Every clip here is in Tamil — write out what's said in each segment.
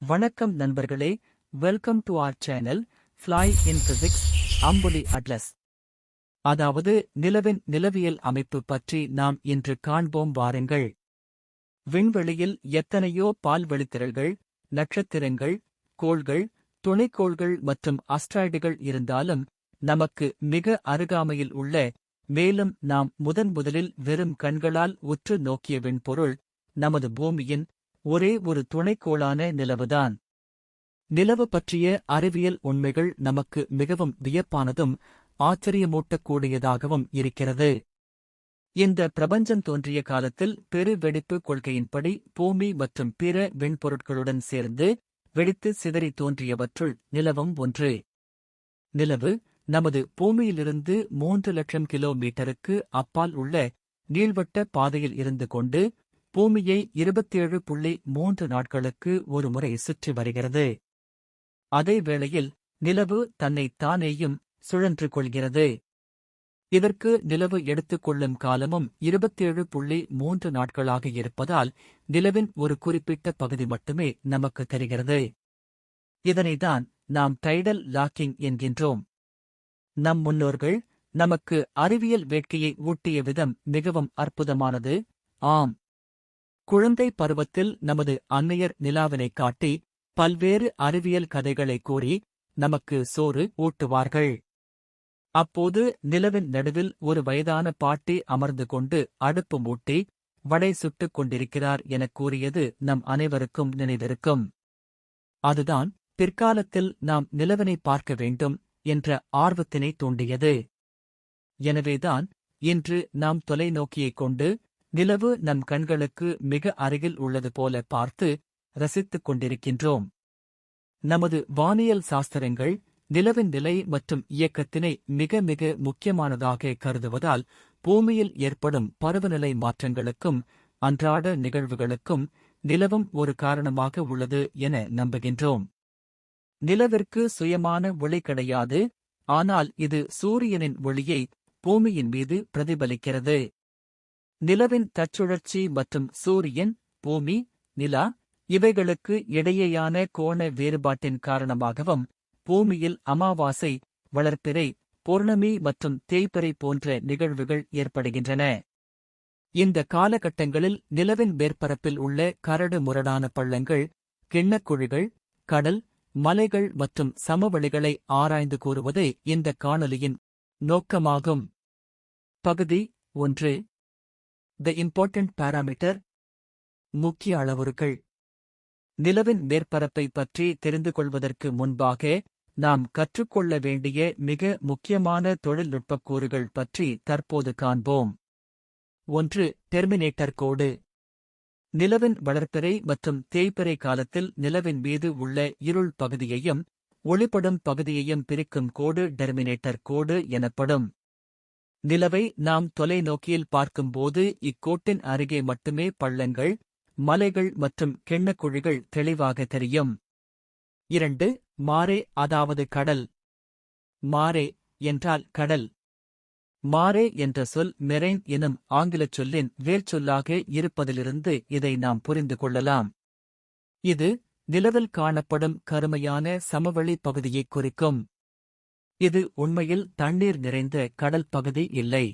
வணக்கம் நண்பர்களே, welcome to R channel fly in physics Ambuli atlas. அதாவது நிலவின் நிலவியல் அமைப்பு பற்றி நாம் இன்று காண்போம் வாருங்கள். விண்வெளியில் எத்தனையோ பால்வெளித்திரள்கள், நட்சத்திரங்கள், கோள்கள், துணைக்கோள்கள் மற்றும் அஸ்ட்ராய்டுகள் இருந்தாலும் நமக்கு மிக அருகாமையில் உள்ள, மேலும் நாம் முதலில் வெறும் கண்களால் உற்று நோக்கிய விண்பொருள் நமது பூமியின் ஒரே ஒரு துணைக்கோளான நிலவுதான். நிலவு பற்றிய அறிவியல் உண்மைகள் நமக்கு மிகவும் வியப்பானதும் ஆச்சரியமூட்டக்கூடியதாகவும் இருக்கிறது. இந்த பிரபஞ்சம் தோன்றிய காலத்தில் பெருவெடிப்பு கொள்கையின்படி பூமி மற்றும் பிற விண்பொருட்களுடன் சேர்ந்து வெடித்து சிதறி தோன்றியவற்றுள் நிலவும் ஒன்று. நிலவு நமது பூமியிலிருந்து 3 லட்சம் கிலோமீட்டருக்கு அப்பால் உள்ள நீள்வட்ட பாதையில் இருந்து கொண்டு பூமியை 27.3 நாட்களுக்கு ஒருமுறை சுற்றி வருகிறது. அதே வேளையில் நிலவு தன்னைத் தானேயும் சுழன்று கொள்கிறது. இதற்கு நிலவு எடுத்துக்கொள்ளும் காலமும் 27.3 நாட்களாக இருப்பதால் நிலவின் ஒரு குறிப்பிட்ட பகுதி மட்டுமே நமக்கு தெரிகிறது. இதனைதான் நாம் டைடல் லாக்கிங் என்கின்றோம். நம் முன்னோர்கள் நமக்கு அறிவியல் வேட்கையை ஊட்டிய விதம் மிகவும் அற்புதமானது. ஆம், குழந்தை பருவத்தில் நமது அன்னையர் நிலாவினைக் காட்டி பல்வேறு அறிவியல் கதைகளை கூறி நமக்கு சோறு ஊட்டுவார்கள். அப்போது நிலவின் நடுவில் ஒரு வயதான பாட்டி அமர்ந்து கொண்டு அடுப்பு மூட்டி வடை சுட்டுக் கொண்டிருக்கிறார் எனக் கூறியது நம் அனைவருக்கும் நினைவிருக்கும். அதுதான் பிற்காலத்தில் நாம் நிலவினை பார்க்க வேண்டும் என்ற ஆர்வத்தினை தூண்டியது. எனவேதான் இன்று நாம் தொலைநோக்கியைக் கொண்டு நிலவு நம் கண்களுக்கு மிக அருகில் உள்ளது போல பார்த்து ரசித்துக் கொண்டிருக்கின்றோம். நமது வானியல் சாஸ்திரங்கள் நிலவின் நிலை மற்றும் இயக்கத்தினை மிக மிக முக்கியமானதாக கருதுவதால் பூமியில் ஏற்படும் பருவநிலை மாற்றங்களுக்கும் அன்றாட நிகழ்வுகளுக்கும் நிலவும் ஒரு காரணமாக உள்ளது என நம்புகின்றோம். நிலவிற்கு சுயமான ஒளி கிடையாது, ஆனால் இது சூரியனின் ஒளியை பூமியின் மீது பிரதிபலிக்கிறது. நிலவின் தற்சுழற்சி மற்றும் சூரியன், பூமி, நிலா இவைகளுக்கு இடையேயான கோண வேறுபாட்டின் காரணமாகவும் பூமியில் அமாவாசை, வளர்பிறை, பௌர்ணமி மற்றும் தேய்பிறை போன்ற நிகழ்வுகள் ஏற்படுகின்றன. இந்த காலகட்டங்களில் நிலவின் மேற்பரப்பில் உள்ள கரடு முரடான பள்ளங்கள், கிண்ணக்குழிகள், கடல், மலைகள் மற்றும் சமவெளிகளை ஆராய்ந்து கூறுவதே இந்த காணொலியின் நோக்கமாகும். பகுதி 1. The important parameter. முக்கிய அளவுருக்கள். நிலவின் மேற்பரப்பை பற்றி தெரிந்து கொள்வதற்கு முன்பாக நாம் கற்றுக்கொள்ள வேண்டிய மிக முக்கியமான தொழில்நுட்பக் கூறுகள் பற்றி தற்போது காண்போம். 1. டெர்மினேட்டர் கோடு. நிலவின் வளர்பிறை மற்றும் தேய்பிறை காலத்தில் நிலவின் மீது உள்ள இருள் பகுதியையும் ஒளிப்படும் பகுதியையும் பிரிக்கும் கோடு டெர்மினேட்டர் கோடு எனப்படும். நிலவை நாம் தொலைநோக்கியில் பார்க்கும்போது இக்கோட்டின் அருகே மட்டுமே பள்ளங்கள், மலைகள் மற்றும் கிண்ணக்குழிகள் தெளிவாக தெரியும். 2. மாரே அதாவது கடல். மாரே என்றால் கடல். மாரே என்ற சொல் மெரைன் எனும் ஆங்கிலச் சொல்லின் வேர்ச்சொல்லாக இருப்பதிலிருந்து இதை நாம் புரிந்து கொள்ளலாம். இது நிலவில் காணப்படும் கருமையான சமவெளி பகுதியைக் குறிக்கும். இது உண்மையில் தண்ணீர் நிறைந்த கடல் பகுதி இல்லை.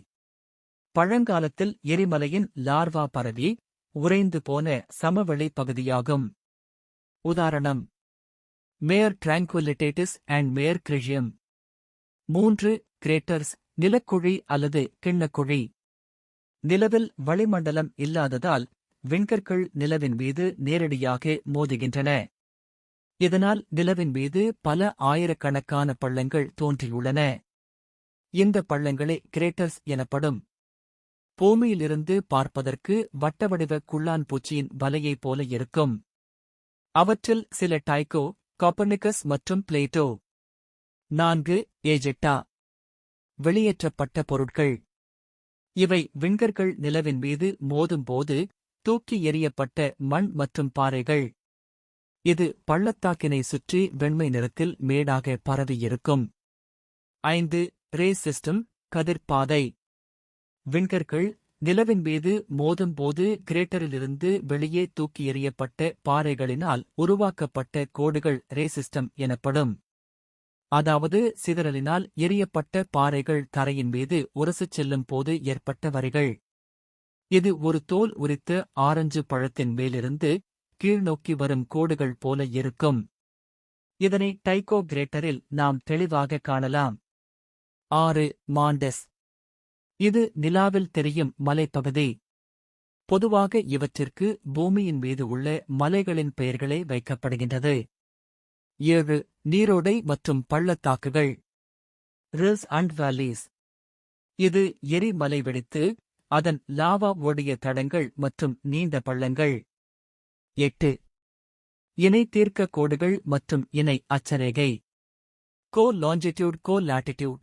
பழங்காலத்தில் எரிமலையின் லார்வா பரவி உறைந்து போன சமவெளி பகுதியாகும். உதாரணம்: மேயர் டிராங்குலிட்டேட்டிஸ் அண்ட் மேயர் கிரிஷியம். 3. கிரேட்டர்ஸ், நிலக்குழி அல்லது கிண்ணக்குழி. நிலவில் வளிமண்டலம் இல்லாததால் விண்கற்கள் நிலவின் மீது நேரடியாக மோதுகின்றன. இதனால் நிலவின் மீது பல ஆயிரக்கணக்கான பள்ளங்கள் தோன்றியுள்ளன. இந்த பள்ளங்களே கிரேட்டர்ஸ் எனப்படும். பூமியிலிருந்து பார்ப்பதற்கு வட்டவடிவ குள்ளான் பூச்சியின் வலையைப் போல இருக்கும். அவற்றில் சில டைக்கோ, காப்பர்னிக்கஸ் மற்றும் பிளேட்டோ. 4. ஏஜெக்டா, வெளியேற்றப்பட்ட பொருட்கள். இவை விண்கற்கள் நிலவின் மீது மோதும்போது தூக்கி எறியப்பட்ட மண் மற்றும் பாறைகள். இது பள்ளத்தாக்கினை சுற்றி வெண்மை நிறத்தில் மேடாக பரவியிருக்கும். 5. ரே சிஸ்டம், கதிர்பாதை. விண்கற்கள் நிலவின் மீது மோதும்போது கிரேட்டரிலிருந்து வெளியே தூக்கி எறியப்பட்ட பாறைகளினால் உருவாக்கப்பட்ட கோடுகள் ரே சிஸ்டம் எனப்படும். அதாவது சிதறலினால் எரியப்பட்ட பாறைகள் தரையின் மீது உரசுச் செல்லும் போது ஏற்பட்ட வரிகள். இது ஒரு தோல் உரித்த ஆரஞ்சு பழத்தின் மேலிருந்து கீழ்நோக்கி வரும் கோடுகள் போல இருக்கும். இதனை டைகோ கிரேட்டரில் நாம் தெளிவாக காணலாம். 6. மாண்டெஸ். இது நிலாவில் தெரியும் மலைப்பகுதி. பொதுவாக இவற்றிற்கு பூமியின் மீது உள்ள மலைகளின் பெயர்களே வைக்கப்படுகின்றது. 7. நீரோடை மற்றும் பள்ளத்தாக்குகள். Rills and வேலிஸ். இது எரிமலை வெடித்து அதன் லாவா ஓடிய தடங்கள் மற்றும் நீண்ட பள்ளங்கள். 8. இணை தீர்க்க கோடுகள் மற்றும் இணை அச்சரேகை. கோ லாஞ்சிடியூட் கோ லாட்டிடியூட்.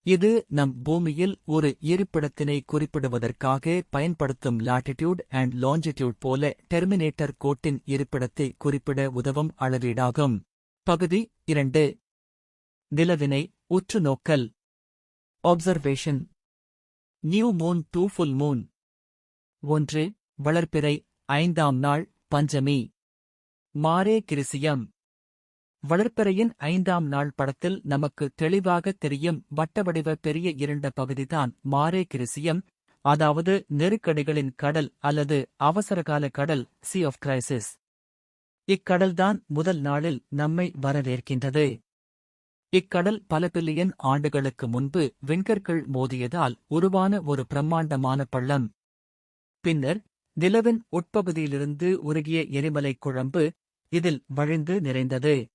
இது நம் பூமியில் ஒரு இருப்பிடத்தினை குறிப்பிடுவதற்காக பயன்படுத்தும் லாட்டிடியூட் அண்ட் லாஞ்சிடியூட் போல டெர்மினேட்டர் கோட்டின் இருப்பிடத்தை குறிப்பிட உதவும் அளவீடாகும். பகுதி 2. நிலவினை உற்று நோக்கல். Observation. New moon to full moon. 1. வளர்பிறை 5ஆம் நாள் பஞ்சமி. மாரே கிரிசியம். வளர்ப்பிறையின் 5ஆம் நாள் படத்தில் நமக்கு தெளிவாகத் தெரியும் வட்டவடிவ பெரிய இருண்ட பகுதிதான் மாரே கிரிசியம், அதாவது நெருக்கடிகளின் கடல் அல்லது அவசரகால கடல், சி ஆஃப் கிரைசிஸ். இக்கடல்தான் முதல் நாளில் நம்மை வரவேற்கின்றது. இக்கடல் பல பில்லியன் ஆண்டுகளுக்கு முன்பு விண்கற்கள் மோதியதால் உருவான ஒரு பிரம்மாண்டமான பள்ளம். பின்னர் நிலவின் உட்பகுதியிலிருந்து உருகிய எரிமலைக் குழம்பு இதில் வழிந்து நிறைந்தது.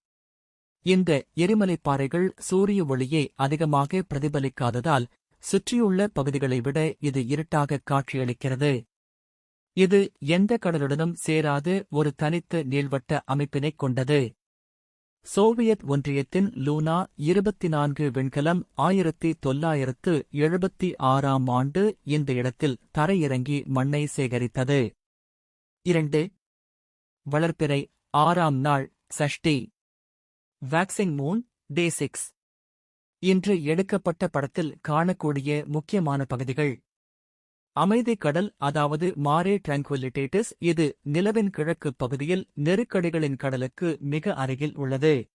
இந்த எரிமலைப் பாறைகள் சூரிய ஒளியை அதிகமாக பிரதிபலிக்காததால் சுற்றியுள்ள பகுதிகளை விட இது இருட்டாக காட்சியளிக்கிறது. இது எந்த கடலுடனும் சேராத ஒரு தனித்த நீள்வட்ட அமைப்பினைக் கொண்டது. சோவியத் ஒன்றியத்தின் லூனா 24 விண்கலம் 1976ஆம் ஆண்டு இந்த இடத்தில் தரையிறங்கி மண்ணை சேகரித்தது. 2. வளர்பிறை 6ஆம் நாள் சஷ்டி. வாக்சிங் மூன், டே 6. இன்று எடுக்கப்பட்ட படத்தில் காணக்கூடிய முக்கியமான பகுதிகள். அமைதிக் கடல், அதாவது மாரே டிராங்குவிலிட்டேட்டிஸ். இது நிலவின் கிழக்குப் பகுதியில் நெருக்கடிகளின் கடலுக்கு மிக அருகில் உள்ளது.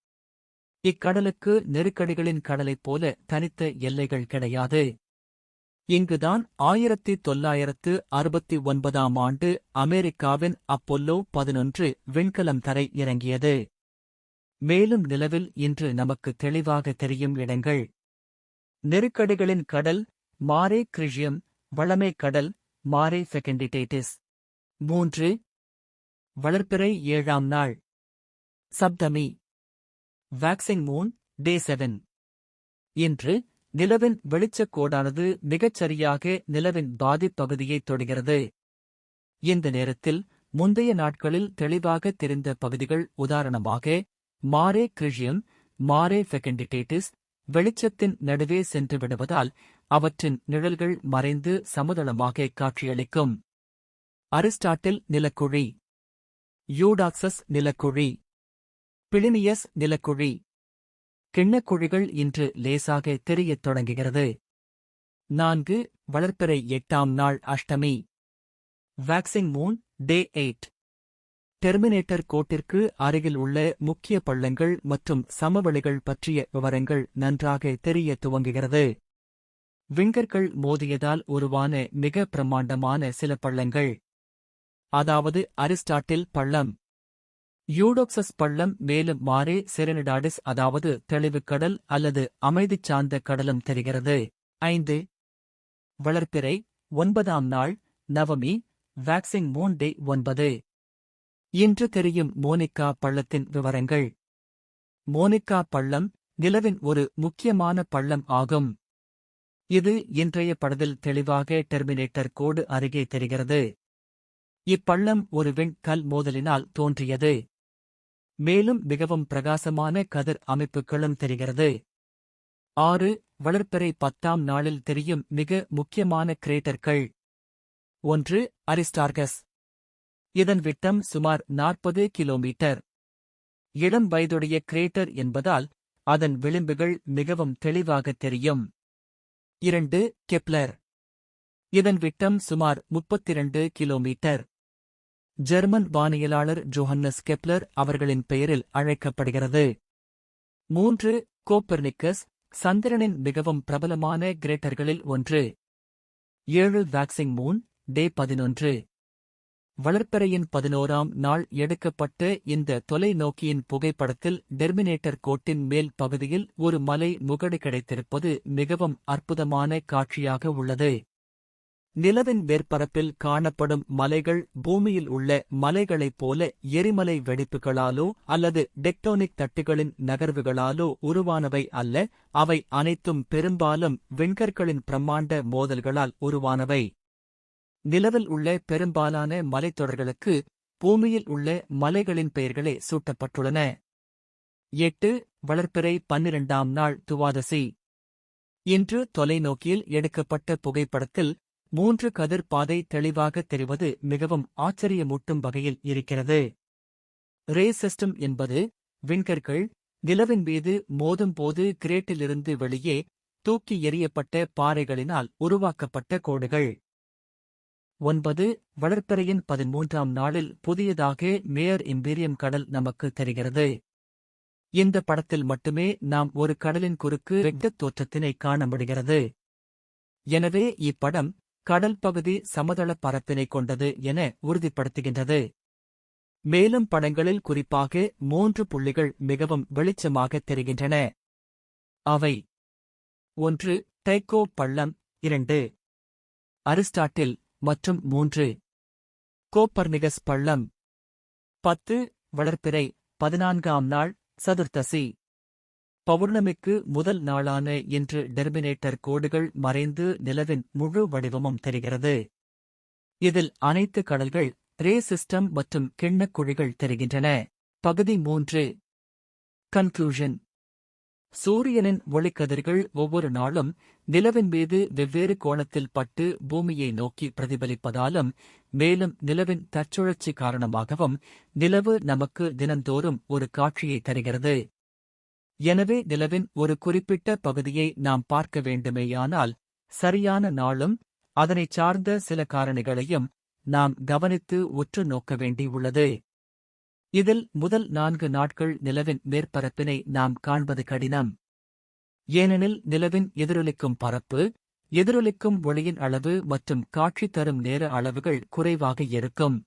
இக்கடலுக்கு நெருக்கடிகளின் கடலைப் போல தனித்த எல்லைகள் கிடையாது. இங்குதான் 1969ஆம் ஆண்டு அமெரிக்காவின் அப்போல்லோ 11 விண்கலம் தரை இறங்கியது. மேலும் நிலவில் இன்று நமக்கு தெளிவாக தெரியும் இடங்கள். நெருக்கடிகளின் கடல் மாரே கிரிசியம், வளமை கடல் மாரே ஃபெகண்டிடேட்டிஸ். 3. வளர்ப்பிறை 7ஆம் நாள் சப்தமி. வாக்சிங் மூன், டே 7. இன்று நிலவின் வெளிச்சக் கோடானது மிகச் சரியாக நிலவின் பாதிப்பகுதியைத் தொடுகிறது. இந்த நேரத்தில் முந்தைய நாட்களில் தெளிவாக தெரிந்த பகுதிகள், உதாரணமாக மாரே கிரிசியம், மாரே ஃபெகண்டிடேட்டிஸ், வெளிச்சத்தின் நடுவே சென்று விடுவதால் அவற்றின் நிழல்கள் மறைந்து சமதளமாக காட்சியளிக்கும். அரிஸ்டாட்டில் நிலக்குழி, யூடாக்சஸ் நிலக்குழி, பிளினியஸ் நிலக்குழி. கிண்ணக்குழிகள் இன்று லேசாக தெரியத் தொடங்குகிறது. 4. வளர்ப்பிறை 8ஆம் நாள் அஷ்டமி. வாக்சிங் மூன், டே 8. டெர்மினேட்டர் கோட்டிற்கு அருகில் உள்ள முக்கிய பள்ளங்கள் மற்றும் சமவெளிகள் பற்றிய விவரங்கள் நன்றாக தெரிய துவங்குகிறது. விண்கற்கள் மோதியதால் உருவான மிக பிரம்மாண்டமான சில பள்ளங்கள், அதாவது அரிஸ்டாட்டில் பள்ளம், யூடோக்சஸ் பள்ளம், மேலும் மாரே செரெனிடாடிஸ், அதாவது தெளிவுக்கடல் அல்லது அமைதிச் சார்ந்த கடலும் தெரிகிறது. 5. வளர்ப்பிறை 9ஆம் நாள் நவமி. வாக்சிங் மூன், டே 9. இன்று தெரியும் மோனிகா பள்ளத்தின் விவரங்கள். மோனிகா பள்ளம் நிலவின் ஒரு முக்கியமான பள்ளம் ஆகும். இது இன்றைய படத்தில் தெளிவாக டெர்மினேட்டர் கோடு அருகே தெரிகிறது. இப்பள்ளம் ஒரு விண்-கல் மோதலினால் தோன்றியது. மேலும் மிகவும் பிரகாசமான கதிர் அமைப்புகளும் தெரிகிறது. 6. வளர்ப்பிறை 10ஆம் நாளில் தெரியும் மிக முக்கியமான கிரேட்டர்கள். 1. அரிஸ்டார்கஸ். இதன் விட்டம் சுமார் 40 கிலோமீட்டர். இளம் வயதுடைய கிரேட்டர் என்பதால் அதன் விளிம்புகள் மிகவும் தெளிவாகத் தெரியும். 2. கெப்லர். இதன் விட்டம் சுமார் 32 கிலோமீட்டர். ஜெர்மன் வானியலாளர் ஜோஹன்னஸ் கெப்லர் அவர்களின் பெயரில் அழைக்கப்படுகிறது. 3. கோப்பர்னிக்கஸ், சந்திரனின் மிகவும் பிரபலமான கிரேட்டர்களில் ஒன்று. 7. வாக்சிங் மூன், டே 11. வளர்பிறையின் 11ஆம் நாள் எடுக்கப்பட்ட இந்த தொலைநோக்கியின் புகைப்படத்தில் டெர்மினேட்டர் கோட்டின் மேல் பகுதியில் ஒரு மலை முகடு கிடைத்திருப்பது மிகவும் அற்புதமான காட்சியாக உள்ளது. நிலவின் மேற்பரப்பில் காணப்படும் மலைகள் பூமியில் உள்ள மலைகளைப் போல எரிமலை வெடிப்புகளாலோ அல்லது டெக்டோனிக் தட்டுகளின் நகர்வுகளாலோ உருவானவை அல்ல, அவை அனைத்தும் பெரும்பாலும் விண்கற்களின் பிரம்மாண்ட மோதல்களால் உருவானவை. நிலவில் உள்ள பெரும்பாலான மலைத்தொடர்களுக்கு பூமியில் உள்ள மலைகளின் பெயர்களே சூட்டப்பட்டுள்ளன. 8. வளர்பிறை 12ஆம் நாள் துவாதசி. இன்று தொலைநோக்கியில் எடுக்கப்பட்ட புகைப்படத்தில் 3 கதிர் பாதை தெளிவாக தெரிவது மிகவும் ஆச்சரியமூட்டும் வகையில் இருக்கிறது. ரே சிஸ்டம் என்பது விண்கற்கள் நிலவின் மீது மோதும்போது கிரேட்டிலிருந்து வெளியே தூக்கி எறியப்பட்ட பாறைகளினால் உருவாக்கப்பட்ட கோடுகள். 9. வளர்பிறையின் 13ஆம் நாளில் புதியதாக மேயர் இம்பீரியம் கடல் நமக்கு தெரிகிறது. இந்த படத்தில் மட்டுமே நாம் ஒரு கடலின் குறுக்கு வெட்டுத் தோற்றத்தினை காண முடிகிறது. எனவே இப்படம் கடல் பகுதி சமதள பரப்பினை கொண்டது என உறுதிப்படுத்துகின்றது. மேலும் படங்களில் குறிப்பாக 3 புள்ளிகள் மிகவும் வெளிச்சமாக தெரிகின்றன. அவை: 1. டைக்கோ பள்ளம், 2. அரிஸ்டாட்டில் மற்றும் 3. கோப்பர்னிகஸ் பள்ளம். 10. வளர்பிறை 14ஆம் நாள் சதுர்த்தசி. பௌர்ணமிக்கு முதல் நாளான இன்று டெர்மினேட்டர் கோடுகள் மறைந்து நிலவின் முழு வடிவமும் தெரிகிறது. இதில் அனைத்து கடல்கள், ரே சிஸ்டம் மற்றும் கிண்ணக் குழிகள் தெரிகின்றன. பகுதி 3. கன்க்ளூஷன். சூரியனின் ஒளிக்கதிர்கள் ஒவ்வொரு நாளும் நிலவின் மீது வெவ்வேறு கோணத்தில் பட்டு பூமியை நோக்கி பிரதிபலிப்பதாலும், மேலும் நிலவின் தற்சுழற்சி காரணமாகவும் நிலவு நமக்கு தினந்தோறும் ஒரு காட்சியை தருகிறது. எனவே நிலவின் ஒரு குறிப்பிட்ட பகுதியை நாம் பார்க்க வேண்டுமேயானால் சரியான நாளும் அதனைச் சார்ந்த சில காரணிகளையும் நாம் கவனித்து உற்று நோக்க வேண்டியுள்ளது. இதில் முதல் 4 நாட்கள் நிலவின் மேற்பரப்பினை நாம் காண்பது கடினம். ஏனெனில் நிலவின் எதிரொலிக்கும் பரப்பு, எதிரொலிக்கும் ஒளியின் அளவு மற்றும் காட்சி தரும் நேர அளவுகள் குறைவாக இருக்கும்.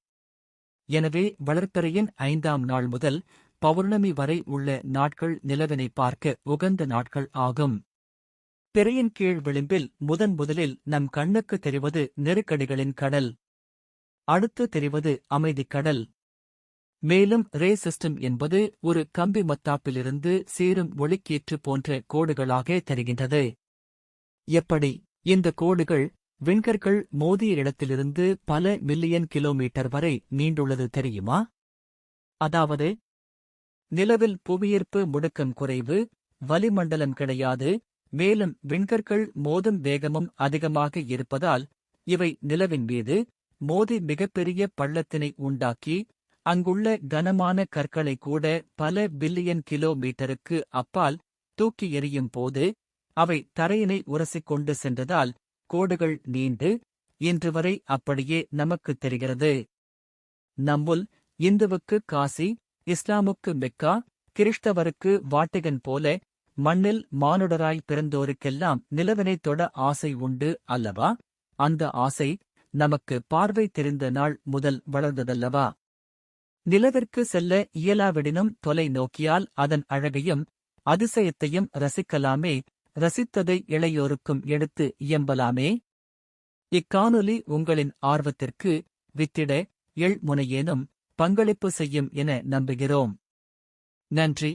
எனவே வளர்பிறையின் 5ஆம் நாள் முதல் பௌர்ணமி வரை உள்ள நாட்கள் நிலவினை பார்க்க உகந்த நாட்கள் ஆகும். பிறையின் கீழ் விளிம்பில் முதலில் நம் கண்ணுக்கு தெரிவது நெருக்கடிகளின் கடல். அடுத்து தெரிவது அமைதிக் கடல். மேலும் ரே சிஸ்டம் என்பது ஒரு கம்பி மத்தாப்பிலிருந்து சேரும் ஒளிக்கீற்று போன்ற கோடுகளாக தெரிகின்றது. எப்படி? இந்த கோடுகள் விண்கற்கள் மோதிய இடத்திலிருந்து பல மில்லியன் கிலோமீட்டர் வரை நீண்டுள்ளது தெரியுமா? அதாவது நிலவில் புவியீர்ப்பு முடுக்கம் குறைவு, வளிமண்டலம் கிடையாது, மேலும் விண்கற்கள் மோதும் வேகமும் அதிகமாக இருப்பதால் இவை நிலவின் மீது மோதி மிகப்பெரிய பள்ளத்தினை உண்டாக்கி அங்குள்ள கனமான கற்களை கூட பல பில்லியன் கிலோமீட்டருக்கு அப்பால் தூக்கி எறியும் போது அவை தரையினை உரசிக்கொண்டு சென்றதால் கோடுகள் நீண்டு இன்று வரை அப்படியே நமக்குத் தெரிகிறது. நம்முல் இந்துவுக்கு காசி, இஸ்லாமுக்கு மெக்கா, கிறிஸ்தவருக்கு வாட்டிகன் போல மண்ணில் மானுடராய் பிறந்தோருக்கெல்லாம் நிலவினைத் தொட ஆசை உண்டு அல்லவா? அந்த ஆசை நமக்கு பார்வை தெரிந்த நாள் முதல் வளர்ந்ததல்லவா? நிலவிற்கு செல்ல இயலாவிடினும் தொலை நோக்கியால் அதன் அழகையும் அதிசயத்தையும் ரசிக்கலாமே, ரசித்ததை இளையோருக்கும் எடுத்து இயம்பலாமே. இக்காணொலி உங்களின் ஆர்வத்திற்கு வித்திட முனையேனும் பங்களிப்பு செய்யும் என நம்புகிறோம். நன்றி.